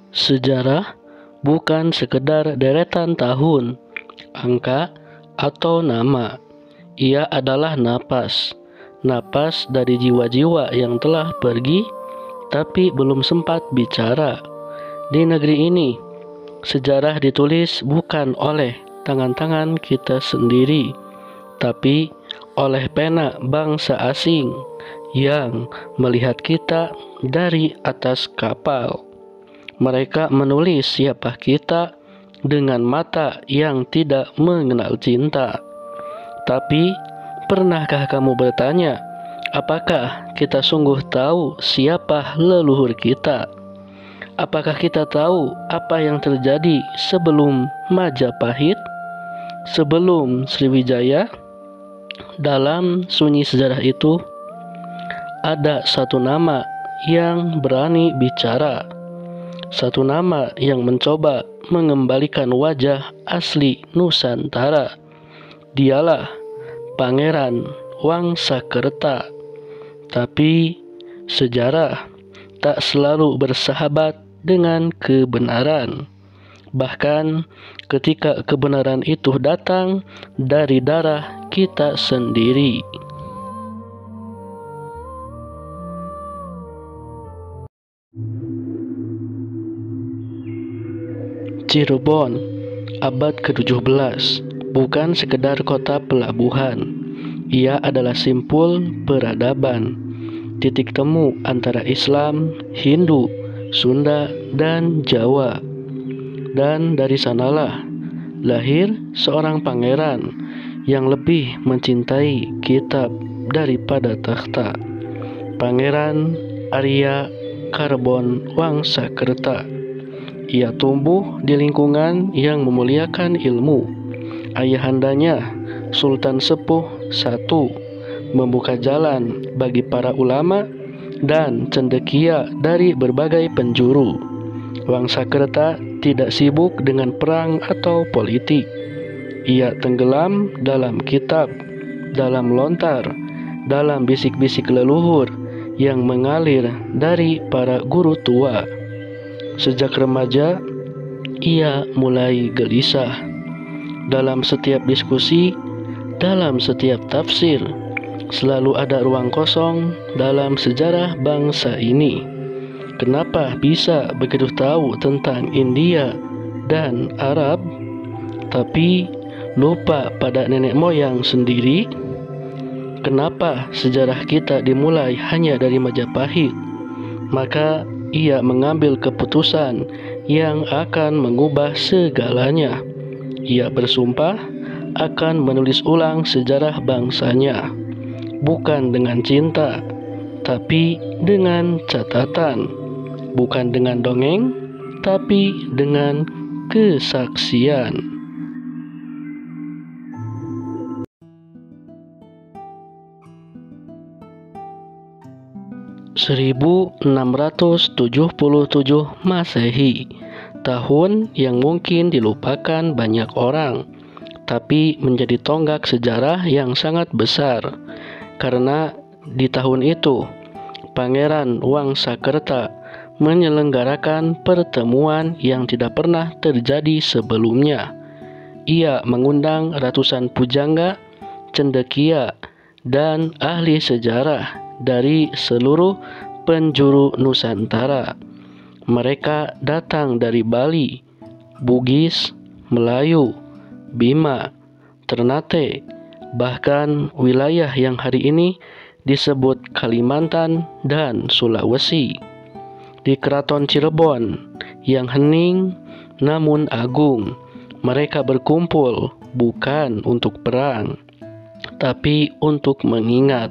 Sejarah bukan sekedar deretan tahun, angka, atau nama. Ia adalah napas dari jiwa-jiwa yang telah pergi tapi belum sempat bicara. Di negeri ini, sejarah ditulis bukan oleh tangan-tangan kita sendiri, tapi oleh pena bangsa asing yang melihat kita dari atas kapal. Mereka menulis siapa kita dengan mata yang tidak mengenal cinta. Tapi, pernahkah kamu bertanya, apakah kita sungguh tahu siapa leluhur kita? Apakah kita tahu apa yang terjadi sebelum Majapahit, sebelum Sriwijaya? Dalam sunyi sejarah itu, ada satu nama yang berani bicara, satu nama yang mencoba mengembalikan wajah asli Nusantara. Dialah Pangeran Wangsakerta. Tapi sejarah tak selalu bersahabat dengan kebenaran. Bahkan ketika kebenaran itu datang dari darah kita sendiri. Cirebon, abad ke-17, bukan sekedar kota pelabuhan. Ia adalah simpul peradaban, titik temu antara Islam, Hindu, Sunda, dan Jawa. Dan dari sanalah lahir seorang pangeran yang lebih mencintai kitab daripada takhta. Pangeran Arya Karbon Wangsakerta. Ia tumbuh di lingkungan yang memuliakan ilmu. Ayahandanya, Sultan Sepuh I, membuka jalan bagi para ulama dan cendekia dari berbagai penjuru. Wangsakerta tidak sibuk dengan perang atau politik. Ia tenggelam dalam kitab, dalam lontar, dalam bisik-bisik leluhur yang mengalir dari para guru tua. Sejak remaja, ia mulai gelisah. Dalam setiap diskusi, dalam setiap tafsir, selalu ada ruang kosong dalam sejarah bangsa ini. Kenapa bisa begitu tahu tentang India dan Arab, tapi lupa pada nenek moyang sendiri? Kenapa sejarah kita dimulai hanya dari Majapahit? Maka ia mengambil keputusan yang akan mengubah segalanya. Ia bersumpah akan menulis ulang sejarah bangsanya, bukan dengan cinta, tapi dengan catatan, bukan dengan dongeng, tapi dengan kesaksian. (1677 Masehi), tahun yang mungkin dilupakan banyak orang, tapi menjadi tonggak sejarah yang sangat besar. Karena di tahun itu, Pangeran Wangsakerta menyelenggarakan pertemuan yang tidak pernah terjadi sebelumnya. Ia mengundang ratusan pujangga, cendekia, dan ahli sejarah dari seluruh penjuru Nusantara. Mereka datang dari Bali, Bugis, Melayu, Bima, Ternate, bahkan wilayah yang hari ini disebut Kalimantan dan Sulawesi. Di Keraton Cirebon yang hening namun agung, mereka berkumpul bukan untuk perang, tapi untuk mengingat.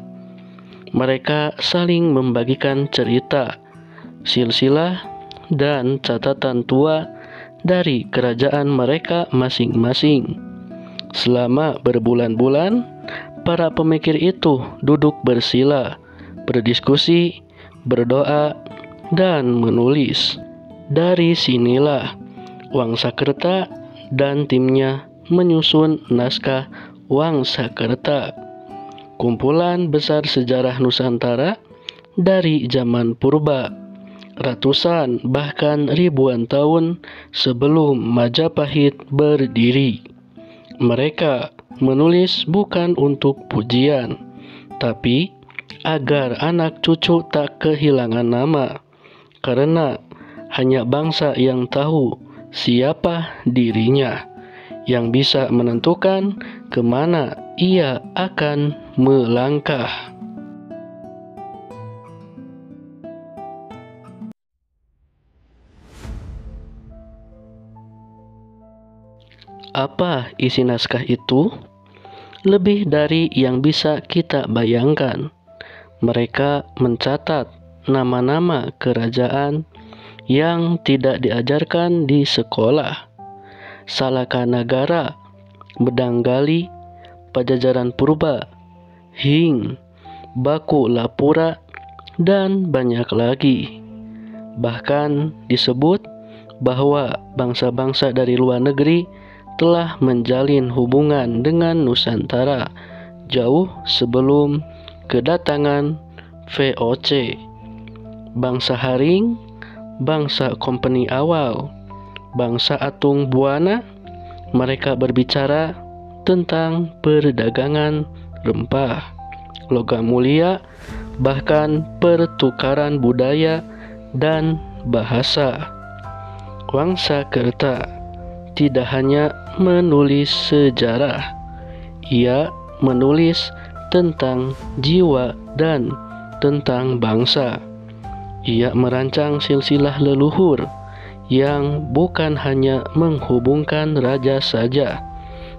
Mereka saling membagikan cerita, silsilah, dan catatan tua dari kerajaan mereka masing-masing. Selama berbulan-bulan, para pemikir itu duduk bersila, berdiskusi, berdoa, dan menulis. Dari sinilah Wangsakerta dan timnya menyusun naskah Wangsakerta, kumpulan besar sejarah Nusantara dari zaman purba ratusan bahkan ribuan tahun sebelum Majapahit berdiri. Mereka menulis bukan untuk pujian, tapi agar anak cucu tak kehilangan nama, karena hanya bangsa yang tahu siapa dirinya yang bisa menentukan kemana ia akan melangkah. Apa isi naskah itu? Lebih dari yang bisa kita bayangkan. Mereka mencatat nama-nama kerajaan yang tidak diajarkan di sekolah. Salakanagara, Bedanggali, Pajajaran Purba, Hing, Baku Lapura, dan banyak lagi. Bahkan disebut bahwa bangsa-bangsa dari luar negeri telah menjalin hubungan dengan Nusantara jauh sebelum kedatangan VOC. Bangsa Haring, bangsa Kompeni Awal, bangsa Atung Buana, mereka berbicara tentang perdagangan rempah, logam mulia, bahkan pertukaran budaya dan bahasa. Wangsakerta tidak hanya menulis sejarah, ia menulis tentang jiwa dan tentang bangsa. Ia merancang silsilah leluhur yang bukan hanya menghubungkan raja saja,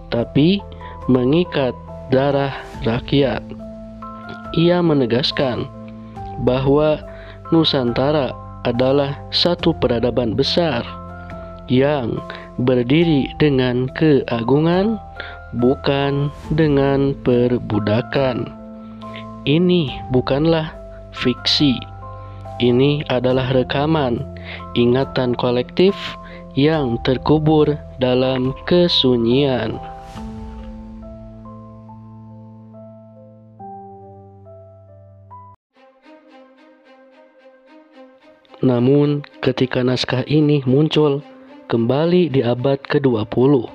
tapi mengikat darah rakyat. Ia menegaskan bahwa Nusantara adalah satu peradaban besar yang berdiri dengan keagungan, bukan dengan perbudakan. Ini bukanlah fiksi. Ini adalah rekaman ingatan kolektif yang terkubur dalam kesunyian. Namun, ketika naskah ini muncul kembali di abad ke-20,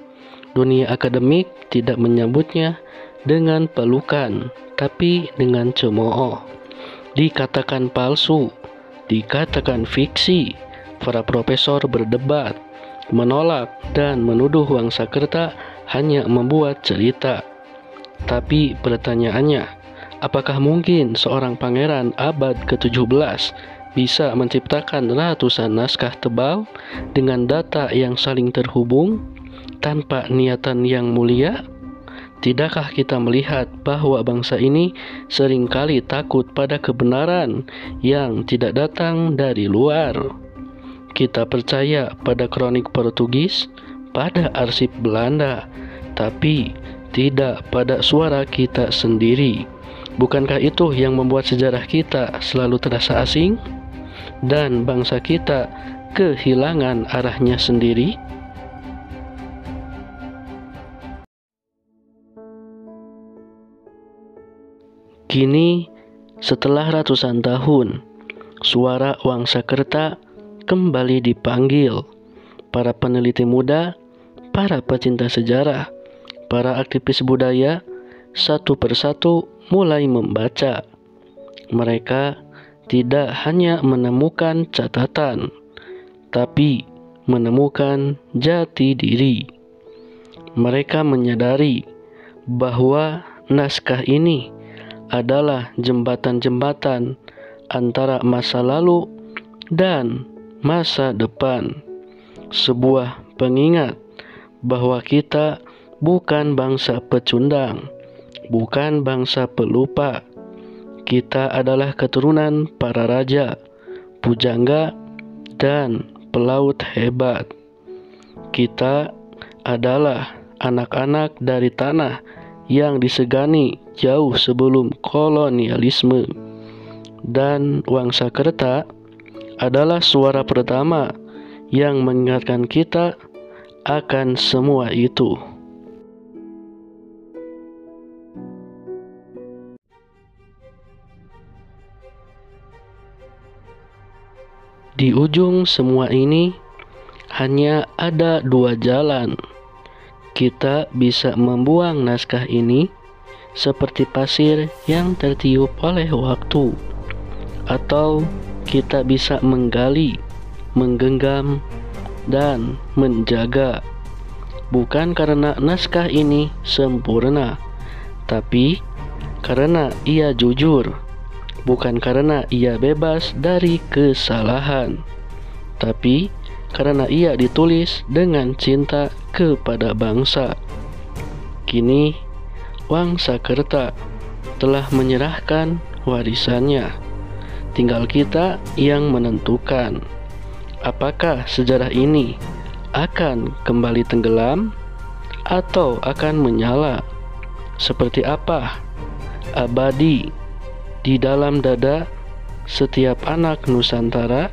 dunia akademik tidak menyambutnya dengan pelukan, tapi dengan cemooh. Dikatakan palsu, dikatakan fiksi. Para profesor berdebat, menolak, dan menuduh Wangsakerta hanya membuat cerita. Tapi pertanyaannya, apakah mungkin seorang pangeran abad ke-17 bisa menciptakan ratusan naskah tebal dengan data yang saling terhubung tanpa niatan yang mulia? Tidakkah kita melihat bahwa bangsa ini seringkali takut pada kebenaran yang tidak datang dari luar? Kita percaya pada kronik Portugis, pada arsip Belanda, tapi tidak pada suara kita sendiri. Bukankah itu yang membuat sejarah kita selalu terasa asing? Dan bangsa kita kehilangan arahnya sendiri? Kini, setelah ratusan tahun, suara Wangsakerta kembali dipanggil. Para peneliti muda, para pecinta sejarah, para aktivis budaya, satu persatu mulai membaca. Mereka tidak hanya menemukan catatan, tapi menemukan jati diri. Mereka menyadari bahwa naskah ini adalah jembatan-jembatan antara masa lalu dan masa depan. Sebuah pengingat bahwa kita bukan bangsa pecundang, bukan bangsa pelupa. Kita adalah keturunan para raja, pujangga, dan pelaut hebat. Kita adalah anak-anak dari tanah yang disegani jauh sebelum kolonialisme. Dan Wangsakerta adalah suara pertama yang mengingatkan kita akan semua itu. Di ujung semua ini hanya ada dua jalan. Kita bisa membuang naskah ini seperti pasir yang tertiup oleh waktu, atau kita bisa menggali, menggenggam, dan menjaga. Bukan karena naskah ini sempurna, tapi karena ia jujur. Bukan karena ia bebas dari kesalahan, tapi karena ia ditulis dengan cinta kepada bangsa. Kini Wangsakerta telah menyerahkan warisannya. Tinggal kita yang menentukan apakah sejarah ini akan kembali tenggelam atau akan menyala. Seperti apa? Abadi di dalam dada setiap anak Nusantara.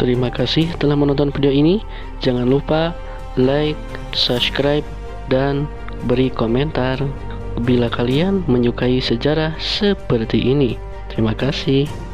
Terima kasih telah menonton video ini. Jangan lupa like, subscribe, dan beri komentar bila kalian menyukai sejarah seperti ini. Terima kasih.